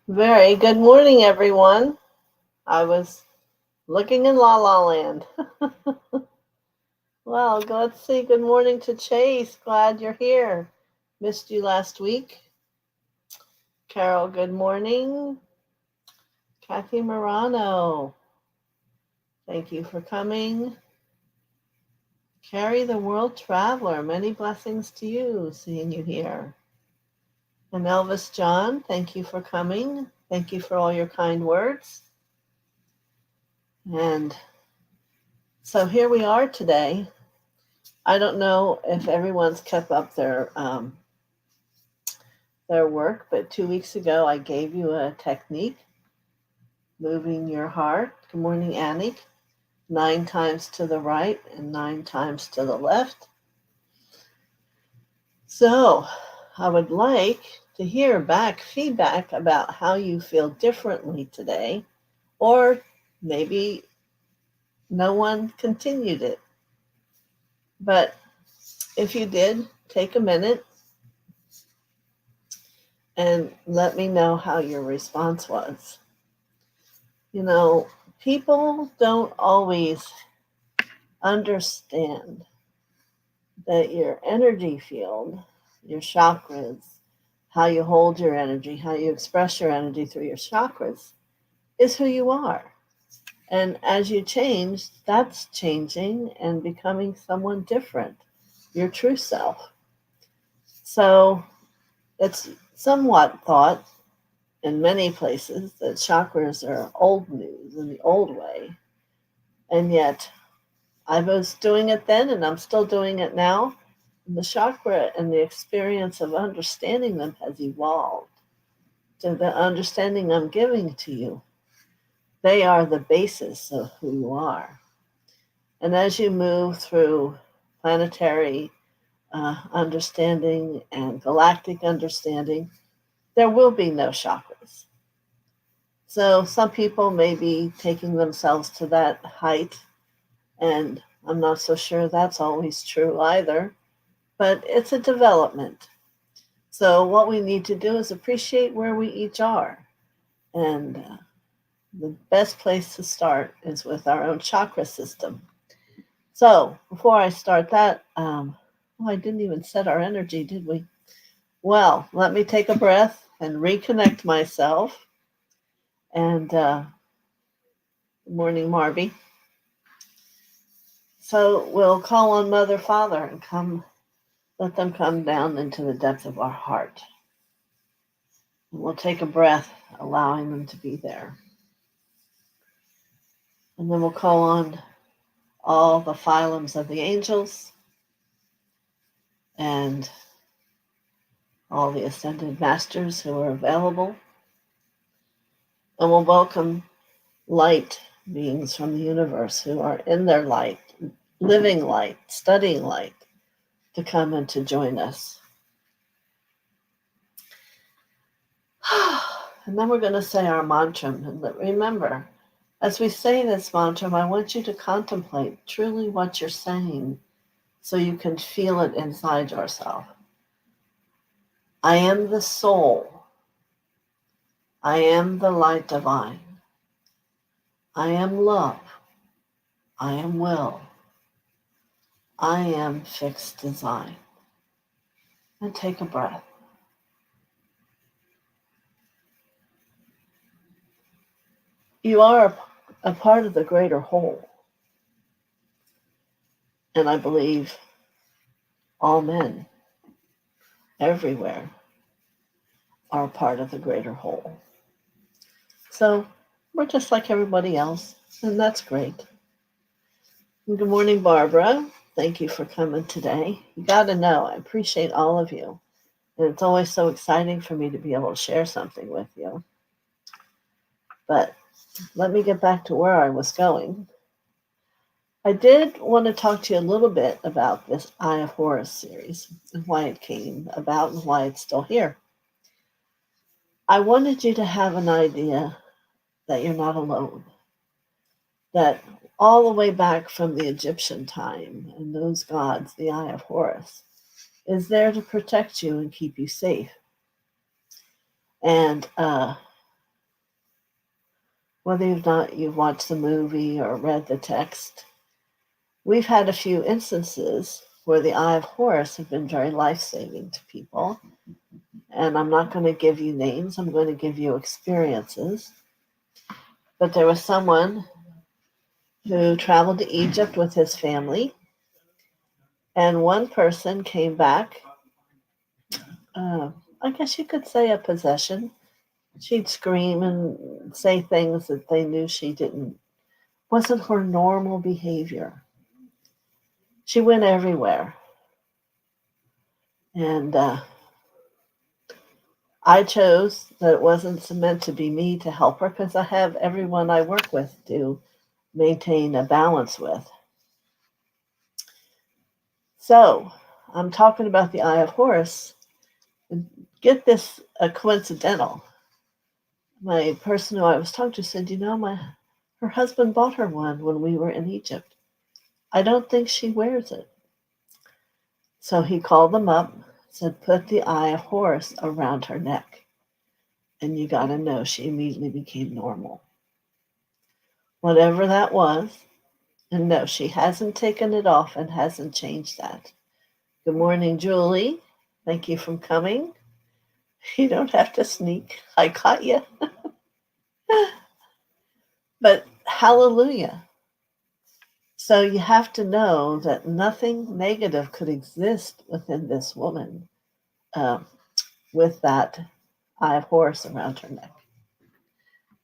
Very good morning, everyone. I was looking in La La Land. Well, let's see. Good morning to Chase. Glad you're here. Missed you last week. Carol, good morning. Kathy Morano, thank you for coming. Carrie the World Traveler, many blessings to you, seeing you here. And Elvis John, thank you for coming. Thank you for all your kind words. And so here we are today. I don't know if everyone's kept up their work, but 2 weeks ago I gave you a technique, moving your heart. Good morning, Annie. 9 times to the right and 9 times to the left. So I would like to hear back feedback about how you feel differently today, or maybe no one continued it. But if you did, take a minute and let me know how your response was. You know, people don't always understand that your energy field, your chakras, how you hold your energy, how you express your energy through your chakras, is who you are. And as you change, that's changing and becoming someone different, your true self. So it's somewhat thought in many places that chakras are old news in the old way. And yet I was doing it then and I'm still doing it now. And the chakra and the experience of understanding them has evolved to the understanding I'm giving to you. They are the basis of who you are. And as you move through planetary understanding and galactic understanding, there will be no chakras. So some people may be taking themselves to that height, and I'm not so sure that's always true either, but it's a development. So what we need to do is appreciate where we each are. And the best place to start is with our own chakra system. So before I start that, I didn't even set our energy, did we? Well, let me take a breath and reconnect myself. And good morning, Marby. So we'll call on Mother, Father, and let them come down into the depth of our heart. And we'll take a breath, allowing them to be there. And then we'll call on all the phylums of the angels and all the ascended masters who are available. And we'll welcome light beings from the universe who are in their light, living light, studying light, to come and to join us. And then we're going to say our mantra. And remember, as we say this mantra, I want you to contemplate truly what you're saying so you can feel it inside yourself. I am the soul. I am the light divine. I am love. I am will. I am fixed design. And take a breath. You are a part of the greater whole. And I believe all men everywhere are a part of the greater whole. So we're just like everybody else, and that's great. And good morning, Barbara. Thank you for coming today. You got to know, I appreciate all of you. And it's always so exciting for me to be able to share something with you. But let me get back to where I was going. I did want to talk to you a little bit about this Eye of Horus series and why it came about and why it's still here. I wanted you to have an idea that you're not alone, that all the way back from the Egyptian time and those gods, the Eye of Horus, is there to protect you and keep you safe. And whether you've watched the movie or read the text, we've had a few instances where the Eye of Horus have been very life-saving to people. And I'm not going to give you names, I'm going to give you experiences. But there was someone who traveled to Egypt with his family, and one person came back, I guess you could say a possession. She'd scream and say things that they knew wasn't her normal behavior. She went everywhere. And I chose that it wasn't meant to be me to help her, because I have everyone I work with to maintain a balance with. So I'm talking about the Eye of Horus. Get this coincidental. My person who I was talking to said, her husband bought her one when we were in Egypt. I don't think she wears it. So he called them up, said, put the Eye of Horus around her neck. And you got to know, she immediately became normal. Whatever that was. And no, she hasn't taken it off and hasn't changed that. Good morning, Julie. Thank you for coming. You don't have to sneak. I caught you. But hallelujah. So you have to know that nothing negative could exist within this woman with that Eye of Horus around her neck.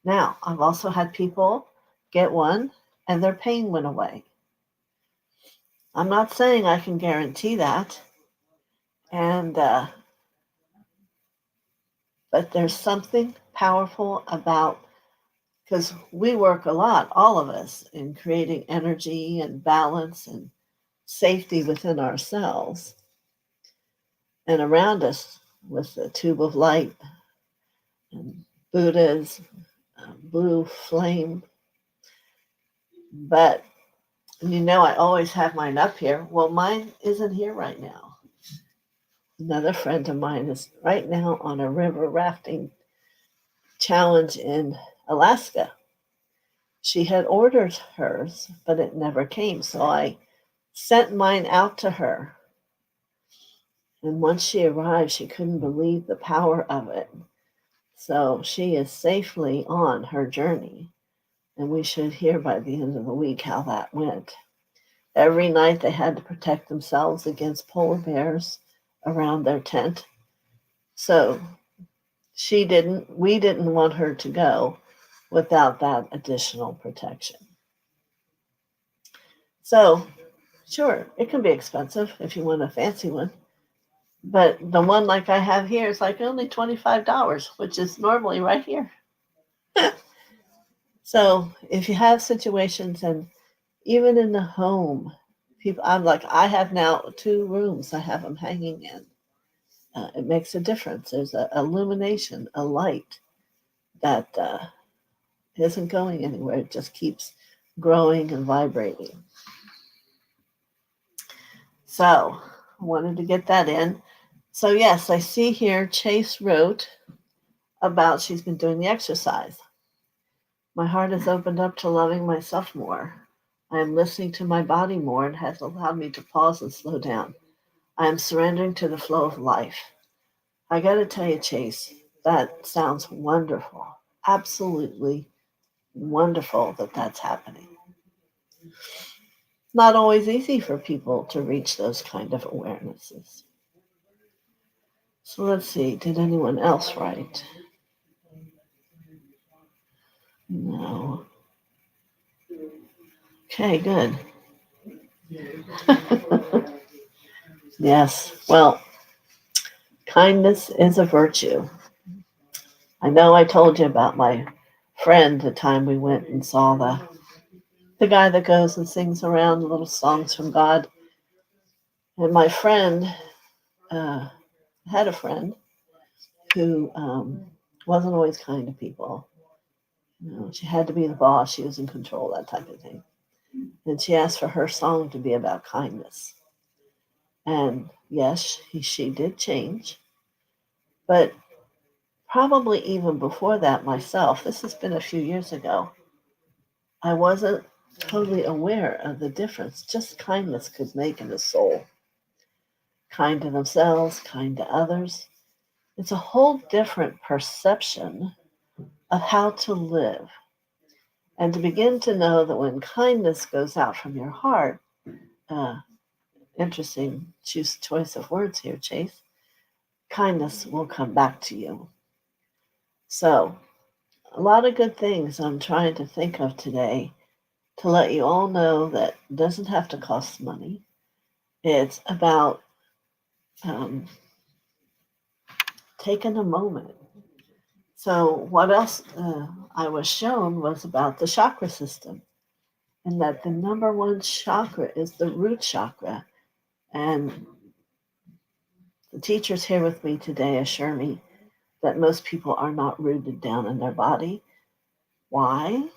Now, I've also had people get one and their pain went away. I'm not saying I can guarantee that. And but there's something powerful about, because we work a lot, all of us, in creating energy and balance and safety within ourselves and around us with the tube of light and Buddha's blue flame. But I always have mine up here. Well, mine isn't here right now. Another friend of mine is right now on a river rafting challenge in Alaska. She had ordered hers, but it never came. So I sent mine out to her. And once she arrived, she couldn't believe the power of it. So she is safely on her journey. And we should hear by the end of the week how that went. Every night they had to protect themselves against polar bears around their tent. So we didn't want her to go without that additional protection. So, sure, it can be expensive if you want a fancy one. But the one like I have here is like only $25, which is normally right here. So if you have situations, and even in the home, I have now 2 rooms I have them hanging in. It makes a difference. There's a illumination, a light that isn't going anywhere. It just keeps growing and vibrating. So I wanted to get that in. So yes, I see here Chase wrote about she's been doing the exercise. My heart has opened up to loving myself more. I am listening to my body more and has allowed me to pause and slow down. I am surrendering to the flow of life. I got to tell you, Chase, that sounds wonderful. Absolutely wonderful that that's happening. Not always easy for people to reach those kind of awarenesses. So let's see, did anyone else write? No. Okay, good. Yes, well, kindness is a virtue. I know I told you about my friend the time we went and saw the guy that goes and sings around little songs from God. And my friend had a friend who wasn't always kind to people. She had to be the boss. She was in control, that type of thing. And she asked for her song to be about kindness. And yes, she did change. But probably even before that myself, this has been a few years ago, I wasn't totally aware of the difference just kindness could make in the soul. Kind to themselves, kind to others. It's a whole different perception of how to live. And to begin to know that when kindness goes out from your heart, interesting choice of words here, Chase, kindness will come back to you. So, a lot of good things I'm trying to think of today to let you all know that it doesn't have to cost money. It's about taking a moment. So, what else I was shown was about the chakra system, and that the number one chakra is the root chakra. And the teachers here with me today assure me that most people are not rooted down in their body. Why?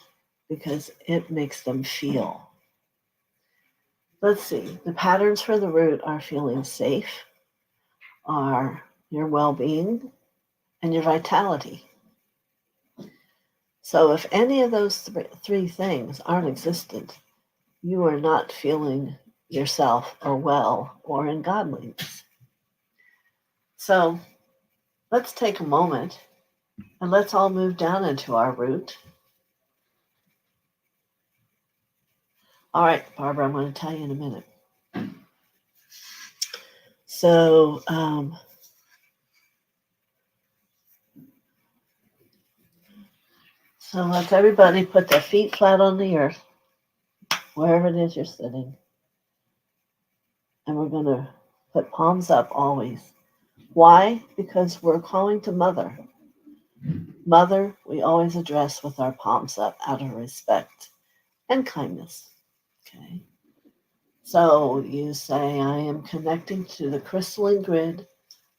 Because it makes them feel. Let's see, the patterns for the root are feeling safe, are your well-being, and your vitality. So if any of those three things aren't existent, you are not feeling yourself or well or in godliness. So let's take a moment and let's all move down into our root. All right, Barbara, I'm going to tell you in a minute. So let's everybody put their feet flat on the earth, wherever it is you're sitting. And we're going to put palms up always. Why? Because we're calling to Mother. Mother, we always address with our palms up out of respect and kindness. Okay. So you say, I am connecting to the crystalline grid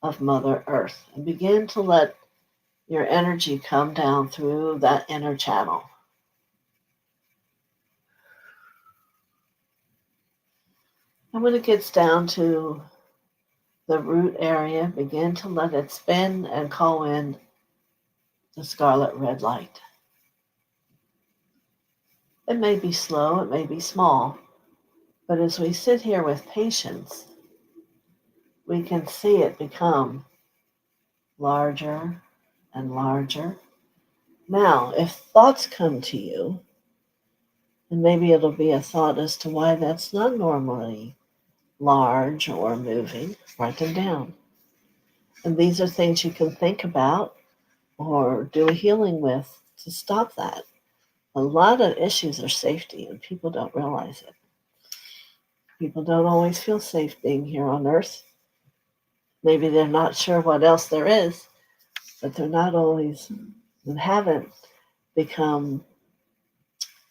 of Mother Earth, and begin to let your energy come down through that inner channel. And when it gets down to the root area, begin to let it spin and call in the scarlet red light. It may be slow, it may be small, but as we sit here with patience, we can see it become larger and larger. Now, if thoughts come to you, and maybe it'll be a thought as to why that's not normally large or moving, write them down. And these are things you can think about or do a healing with to stop that. A lot of issues are safety, and people don't realize it. People don't always feel safe being here on Earth. Maybe they're not sure what else there is, but they're not always and haven't become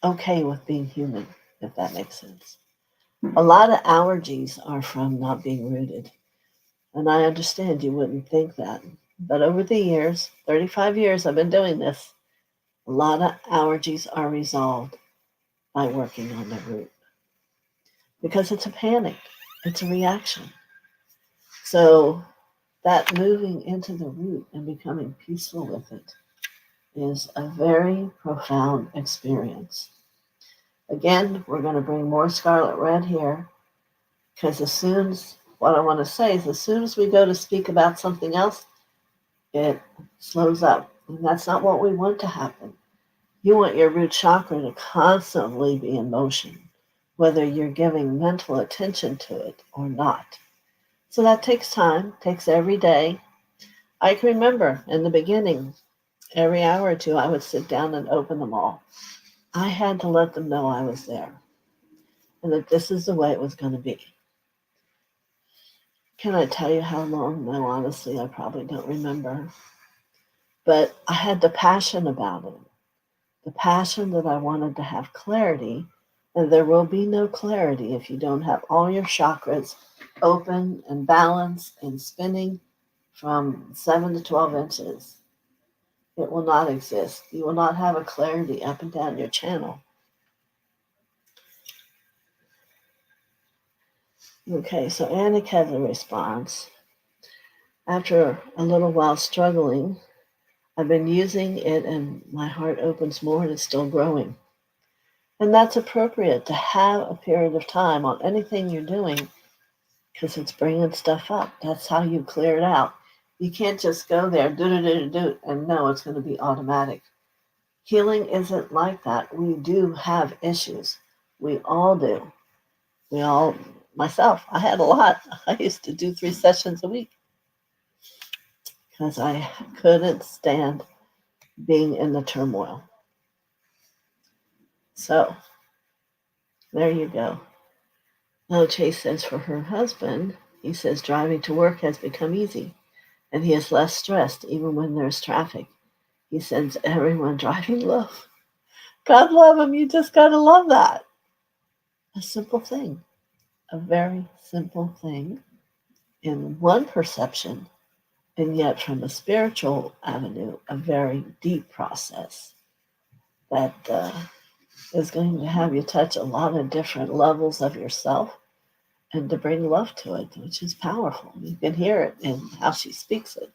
okay with being human, if that makes sense. A lot of allergies are from not being rooted. And I understand you wouldn't think that. But over the years, 35 years I've been doing this, a lot of allergies are resolved by working on the root. Because it's a panic, it's a reaction. So that moving into the root and becoming peaceful with it is a very profound experience. Again, we're going to bring more scarlet red here, because what I want to say is as soon as we go to speak about something else, it slows up. And that's not what we want to happen. You want your root chakra to constantly be in motion, whether you're giving mental attention to it or not. So that takes time, takes every day. I can remember in the beginning, every hour or two, I would sit down and open them all. I had to let them know I was there and that this is the way it was going to be. Can I tell you how long? No, honestly, I probably don't remember. But I had the passion about it, the passion that I wanted to have clarity, and there will be no clarity if you don't have all your chakras open and balanced and spinning from 7 to 12 inches. It will not exist. You will not have a clarity up and down your channel. Okay, so Anik had the response. After a little while struggling, I've been using it and my heart opens more and it's still growing. And that's appropriate to have a period of time on anything you're doing because it's bringing stuff up. That's how you clear it out. You can't just go there, do, and know it's going to be automatic. Healing isn't like that. We do have issues. We all do. Myself, I had a lot. I used to do 3 sessions a week because I couldn't stand being in the turmoil. So, there you go. Now, Chase says for her husband, he says driving to work has become easy and he is less stressed even when there's traffic. He sends everyone driving love. God love him. You just got to love that. A simple thing, a very simple thing in one perception, and yet from a spiritual avenue, a very deep process that is going to have you touch a lot of different levels of yourself and to bring love to it, which is powerful. You can hear it in how she speaks it.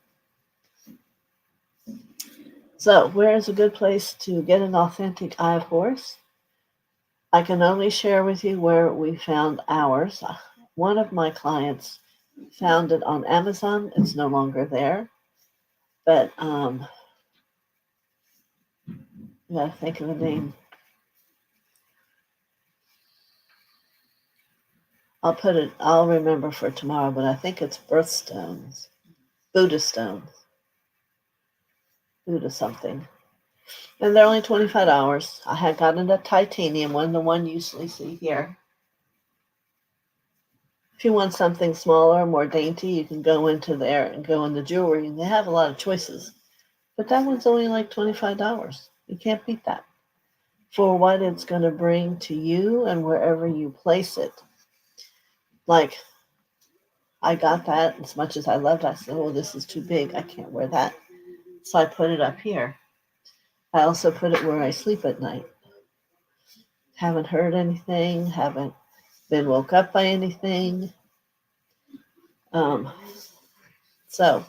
So, where is a good place to get an authentic Eye of Horus? I can only share with you where we found ours. One of my clients found it on Amazon. It's no longer there. But I gotta think of a name. I'll remember for tomorrow, but I think it's birthstones. Buddha stones. Buddha something. And they're only $25. I had gotten a titanium one, the one you usually see here. If you want something smaller, more dainty, you can go into there and go in the jewelry, and they have a lot of choices. But that one's only like $25. You can't beat that for what it's going to bring to you and wherever you place it. Like, I got that as much as I loved it. I said, oh, this is too big. I can't wear that. So I put it up here. I also put it where I sleep at night. Haven't heard anything. Haven't been woke up by anything. So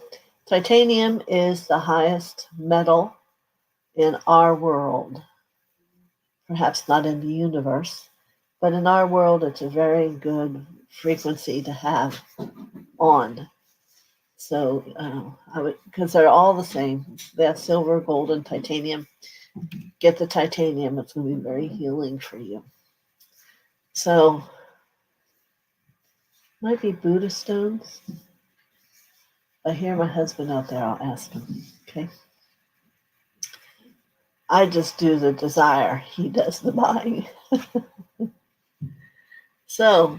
titanium is the highest metal in our world. Perhaps not in the universe, but in our world, it's a very good frequency to have on. So because they're all the same. They have silver, gold, and titanium. Get the titanium. It's going to be very healing for you. So, might be Buddha stones. I hear my husband out there. I'll ask him. Okay. I just do the desire. He does the buying. So,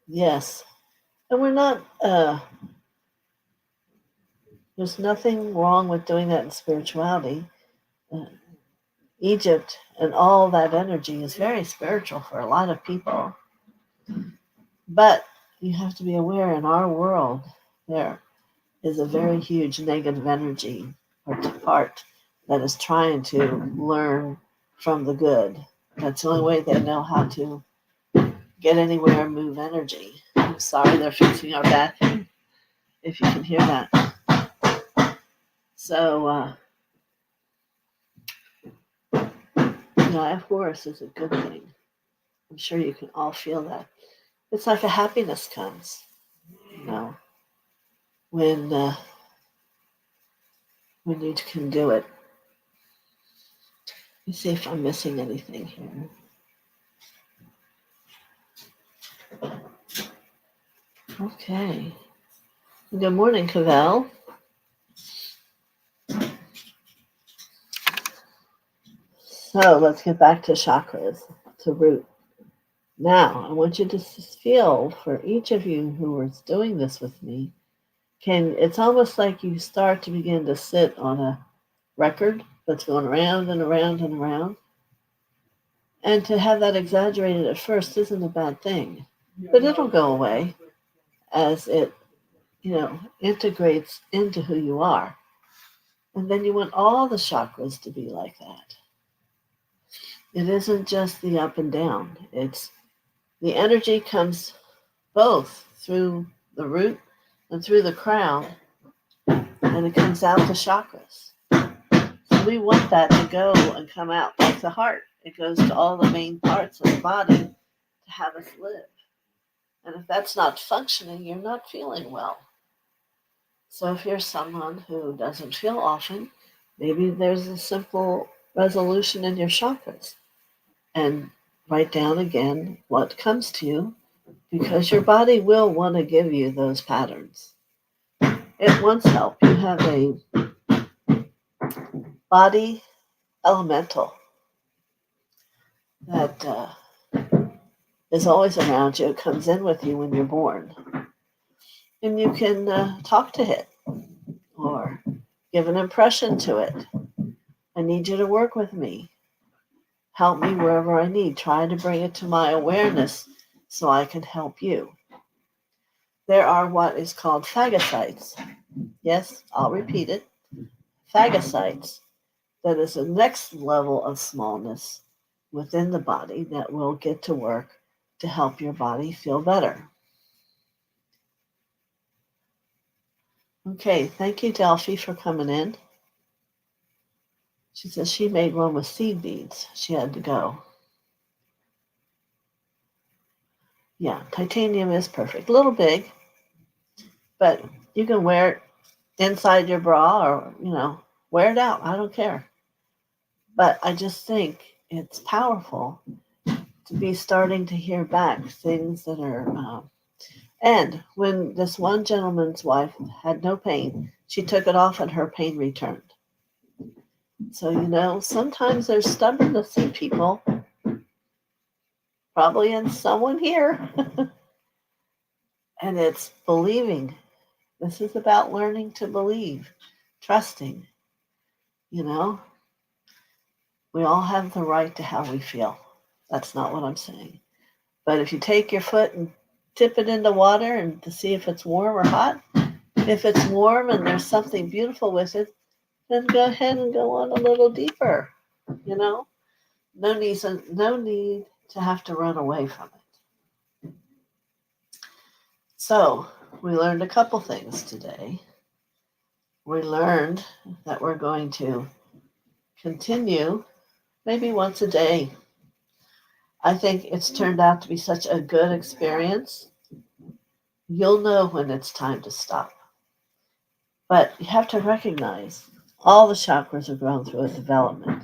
yes. And we're not, there's nothing wrong with doing that in spirituality. Egypt and all that energy is very spiritual for a lot of people. But you have to be aware in our world, there is a very huge negative energy or part that is trying to learn from the good. That's the only way they know how to get anywhere and move energy. I'm sorry, they're fixing our bathroom, if you can hear that. So, Eye of Horus is a good thing. I'm sure you can all feel that. It's like a happiness comes, when you can do it. Let me see if I'm missing anything here. Okay. Good morning, Cavell. So let's get back to chakras, to root. Now, I want you to feel for each of you who is doing this with me, it's almost like you start to begin to sit on a record that's going around and around and around. And to have that exaggerated at first isn't a bad thing, but it'll go away as it, integrates into who you are. And then you want all the chakras to be like that. It isn't just the up and down. It's the energy comes both through the root and through the crown. and it comes out the chakras. So we want that to go and come out like the heart. It goes to all the main parts of the body to have us live. And if that's not functioning, you're not feeling well. So if you're someone who doesn't feel often, maybe there's a simple resolution in your chakras. And write down again what comes to you, because your body will want to give you those patterns. It wants help. You have a body elemental that is always around you. It comes in with you when you're born. And you can talk to it or give an impression to it. I need you to work with me. Help me wherever I need. Try to bring it to my awareness so I can help you. There are what is called phagocytes. Yes, I'll repeat it. Phagocytes. That is the next level of smallness within the body that will get to work to help your body feel better. Okay, thank you, Delphi, for coming in. She says she made one with seed beads. She had to go. Yeah, titanium is perfect. A little big, but you can wear it inside your bra or, wear it out. I don't care. But I just think it's powerful to be starting to hear back things that are... and when this one gentleman's wife had no pain, she took it off and her pain returned. So, sometimes there's stubbornness in people, probably in someone here. And it's believing. This is about learning to believe, trusting. We all have the right to how we feel. That's not what I'm saying. But if you take your foot and dip it into water and to see if it's warm or hot, if it's warm and there's something beautiful with it, then go ahead and go on a little deeper. No need to have to run away from it. So we learned a couple things today. We learned that we're going to continue maybe once a day. I think it's turned out to be such a good experience. You'll know when it's time to stop. But you have to recognize all the chakras are going through a development.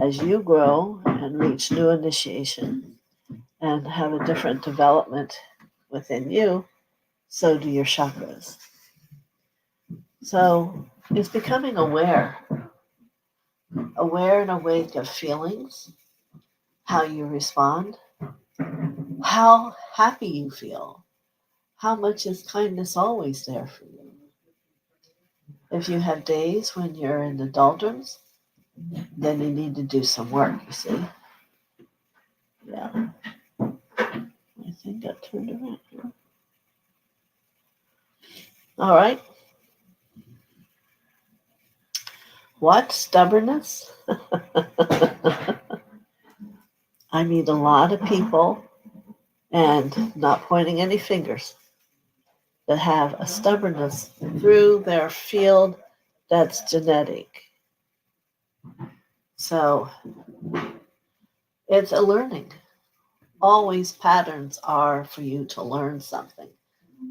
As you grow and reach new initiation and have a different development within you, so do your chakras. So it's becoming aware and awake of feelings, how you respond, how happy you feel, how much is kindness always there for you. If you have days when you're in the doldrums, then you need to do some work, you see. Yeah. I think got turned around here. All right. What? Stubbornness? I meet a lot of people, and not pointing any fingers, that have a stubbornness through their field that's genetic. So it's a learning. Always patterns are for you to learn something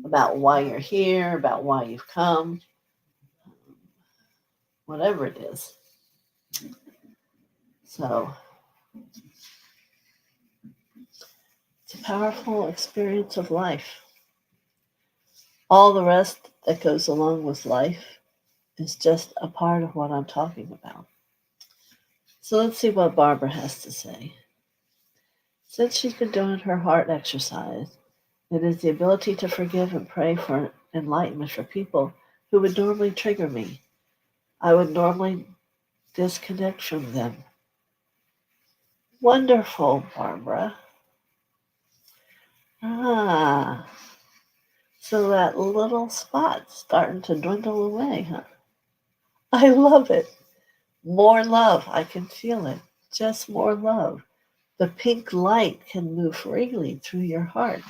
about why you're here, about why you've come, whatever it is. So it's a powerful experience of life. All the rest that goes along with life is just a part of what I'm talking about. So let's see what Barbara has to say. Since she's been doing her heart exercise, it is the ability to forgive and pray for enlightenment for people who would normally trigger me. I would normally disconnect from them. Wonderful, Barbara. So that little spot's starting to dwindle away, huh? I love it. More love. I can feel it. Just more love. The pink light can move freely through your heart.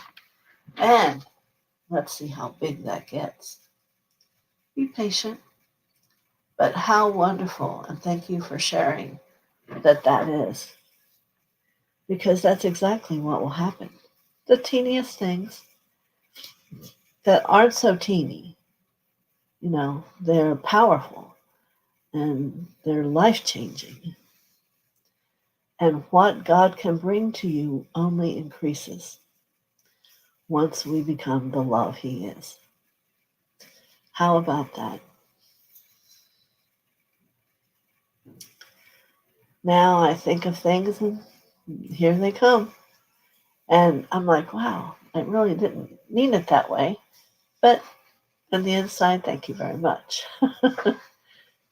And let's see how big that gets. Be patient. But how wonderful, and thank you for sharing that is. Because that's exactly what will happen. The teeniest things that aren't so teeny, they're powerful and they're life-changing. And what God can bring to you only increases once we become the love He is. How about that? Now I think of things and here they come. And I'm like, wow, I really didn't mean it that way. But on the inside, thank you very much.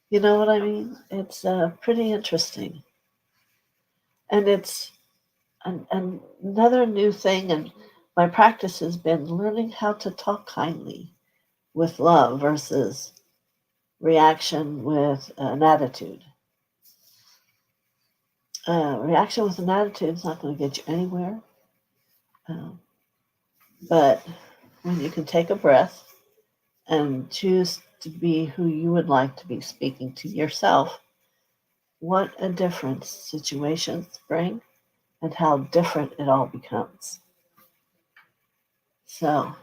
You know what I mean? It's pretty interesting. And it's another new thing. And my practice has been learning how to talk kindly with love versus reaction with an attitude. Reaction with an attitude is not going to get you anywhere. But when you can take a breath and choose to be who you would like to be speaking to yourself, what a difference situations bring and how different it all becomes. So,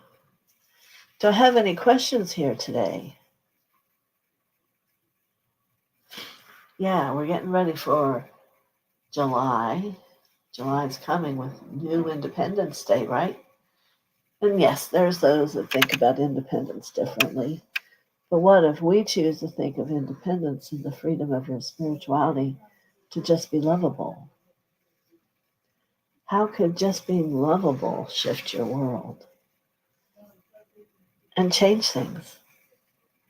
do I have any questions here today? Yeah, we're getting ready for July. July's coming with new Independence Day, right? And yes, there's those that think about independence differently. But what if we choose to think of independence and the freedom of your spirituality to just be lovable? How could just being lovable shift your world and change things?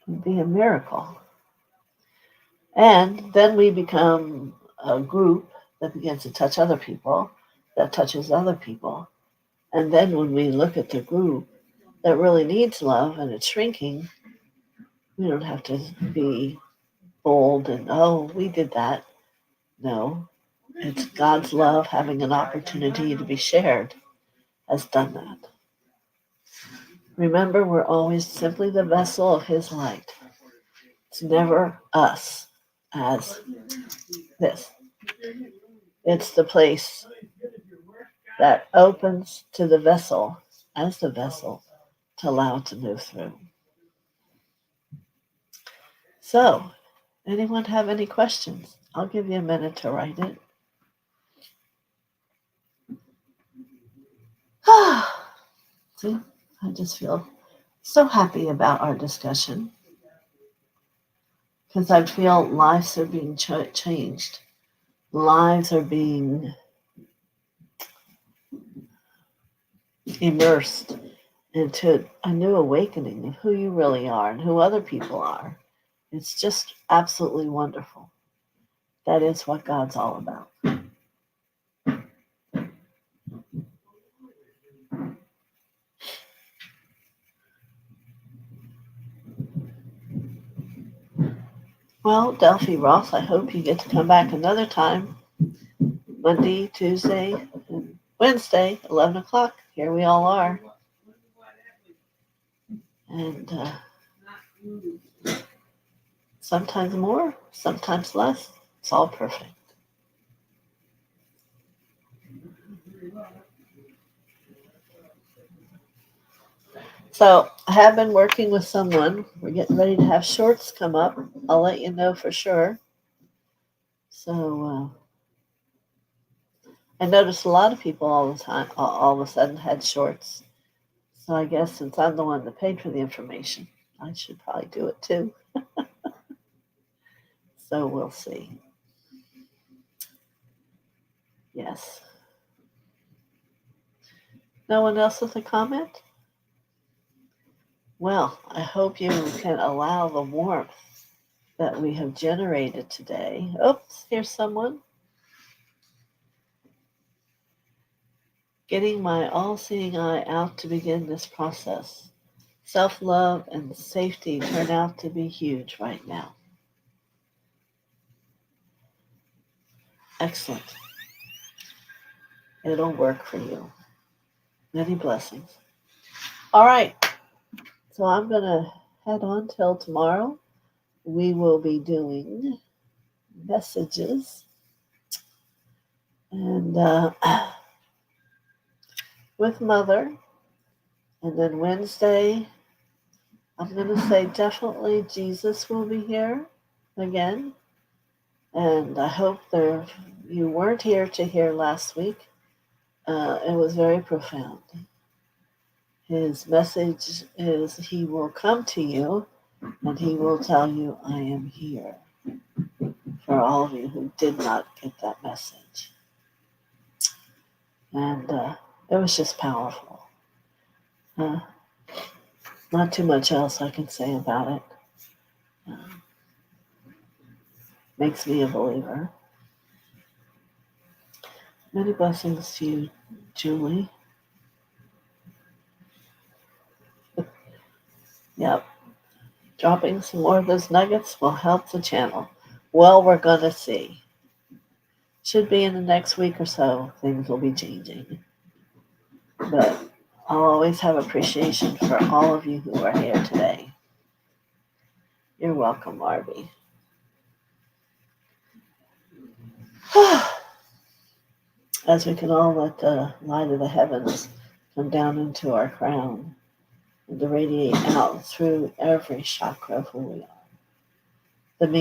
It would be a miracle. And then we become a group that begins to touch other people, that touches other people. And then when we look at the group that really needs love and it's shrinking, we don't have to be bold and, oh, we did that. No, it's God's love having an opportunity to be shared has done that. Remember, we're always simply the vessel of His light. It's never us as this. It's the place that opens to the vessel as the vessel to allow it to move through. So, anyone have any questions? I'll give you a minute to write it. See, I just feel so happy about our discussion because I feel lives are being changed. Lives are being immersed into a new awakening of who you really are and who other people are. It's just absolutely wonderful. That is what God's all about. Well, Delphi Ross, I hope you get to come back another time. Monday, Tuesday, and Wednesday, 11 o'clock. Here we all are. And sometimes more, sometimes less. It's all perfect. So I have been working with someone. We're getting ready to have shorts come up. I'll let you know for sure. So I noticed a lot of people all the time, all of a sudden had shorts. So I guess since I'm the one that paid for the information, I should probably do it too. So we'll see. Yes. No one else with a comment? Well, I hope you can allow the warmth that we have generated today. Oops, here's someone. Getting my all-seeing eye out to begin this process. Self-love and safety turn out to be huge right now. Excellent. It'll work for you. Many blessings. All right. So I'm going to head on till tomorrow. We will be doing messages. And with Mother. And then Wednesday, I'm going to say definitely Jesus will be here again. And I hope you weren't here to hear last week. It was very profound. His message is he will come to you and he will tell you, I am here, for all of you who did not get that message. And it was just powerful. Not too much else I can say about it. Makes me a believer. Many blessings to you, Julie. Yep. Dropping some more of those nuggets will help the channel. Well, we're going to see. Should be in the next week or so, things will be changing. But I'll always have appreciation for all of you who are here today. You're welcome, Marby. As we can all let the light of the heavens come down into our crown and to radiate out through every chakra of who we are. That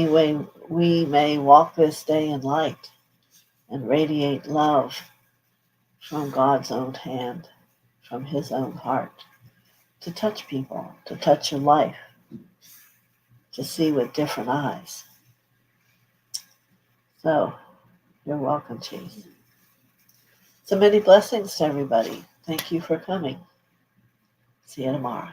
we may walk this day in light and radiate love from God's own hand, from his own heart, to touch people, to touch your life, to see with different eyes. So, you're welcome, Chief. So many blessings to everybody. Thank you for coming. See you tomorrow.